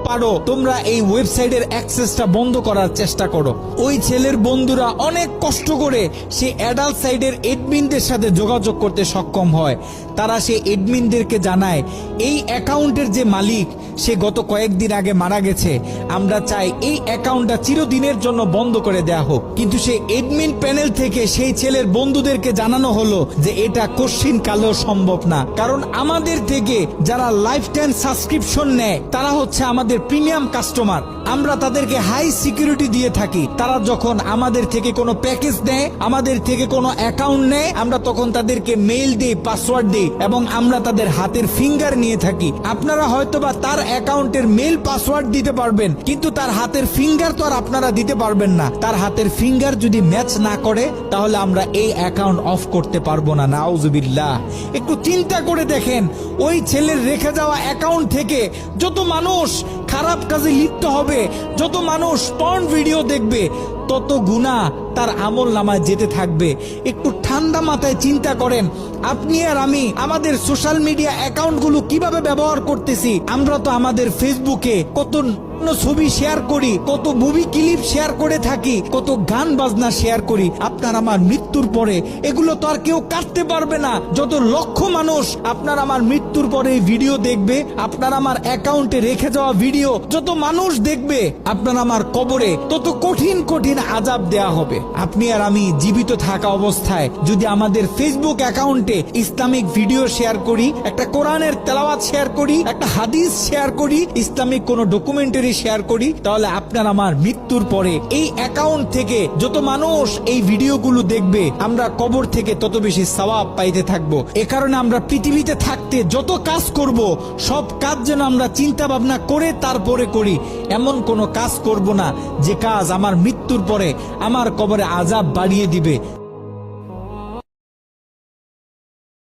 পারো তোমরা এই ওয়েবসাইটের অ্যাক্সেসটা বন্ধ করার চেষ্টা করো। ওই ছেলের বন্ধুরা অনেক কষ্ট করে সে অ্যাডাল্ট সাইডের এডমিনদের সাথে যোগাযোগ করতে সক্ষম হয়। তারা সে এডমিনদেরকে জানায় এই অ্যাকাউন্টের যে মালিক সে গত কয়েকদিন আগে মারা গেছে, আমরা চাই এই অ্যাকাউন্টটা চিরদিনের জন্য বন্ধ করে দেয়া হোক। কিন্তু সে এডমিন প্যানেল থেকে সেই ছেলের বন্ধুদেরকে জানানো হলো যে এটা কশ্চিন কালেও সম্ভব না, কারণ আমাদের থেকে যারা লাইফ টাইম সাবস্ক্রিপশন নেয় তারা হচ্ছে আমাদের প্রিমিয়াম কাস্টমার। আমরা তাদেরকে হাই সিকিউরিটি দিয়ে থাকি। তারা যখন আমাদের থেকে কোনো প্যাকেজ নেয়, আমাদের থেকে কোনো অ্যাকাউন্ট নেয়, আমরা তখন তাদেরকে মেইল দিই, পাসওয়ার্ড দিই এবং আমরা তাদের হাতের ফিঙ্গার নিয়ে থাকি। আপনারা হয়তোবা তার অ্যাকাউন্টের মেইল পাসওয়ার্ড দিতে পারবেন, কিন্তু তার হাতের ফিঙ্গার তো আর আপনারা দিতে পারবেন না। তার হাতের ফিঙ্গার যদি ম্যাচ না করে তাহলে আমরা এই অ্যাকাউন্ট অফ করতে পারবো না। নাউজুবিল্লাহ। একটু চিন্তা করে দেখেন, ওই ছেলের রেখে যাওয়া অ্যাকাউন্ট থেকে যত মানুষ খারাপ কাজে লিপ্ত হবে, যত মানুষ পর্ন ভিডিও দেখবে, তত গুনাহ তার আমল নামায় যেতে থাকবে। একটু ঠান্ডা মাথায় চিন্তা করেন, আপনি আর আমি আমাদের সোশ্যাল মিডিয়া অ্যাকাউন্টগুলো কিভাবে ব্যবহার করতেছি। আমরা তো আমাদের ফেসবুকে কত ছবি শেয়ার করি, কত মুভি ক্লিপ শেয়ার করে থাকি, কত গান বাজনা শেয়ার করি। আপনার আমার মৃত্যুর পরে এগুলো তো আর কেউ কাটতে পারবে না। যত লক্ষ মানুষ আপনার আমার মৃত্যুর পরে এই ভিডিও দেখবে, আপনার আমার অ্যাকাউন্টে রেখে যাওয়া ভিডিও যত মানুষ দেখবে, আপনার আমার কবরে তত কঠিন কঠিন আযাব দেয়া হবে। আপনি আর আমি জীবিত থাকা অবস্থায় যদি আমাদের ফেসবুক অ্যাকাউন্টে ইসলামিক ভিডিও শেয়ার করি, একটা কোরআনের তেলাওয়াত শেয়ার করি, একটা হাদিস শেয়ার করি, ইসলামিক কোনো ডকুমেন্টারি শেয়ার করি, তাহলে আপনার আমার মৃত্যুর পরে এই অ্যাকাউন্ট থেকে যত মানুষ এই ভিডিওগুলো দেখবে, আমরা কবর থেকে তত বেশি সওয়াব পাইতে থাকবো। এ কারণে আমরা পৃথিবীতে থাকতে যত কাজ করব, সব কাজ যেন আমরা চিন্তা ভাবনা করে তারপরে করি। এমন কোনো কাজ করব না যে কাজ আমার মৃত্যুর পরে আমার কবরে আযাব বাড়িয়ে দিবে।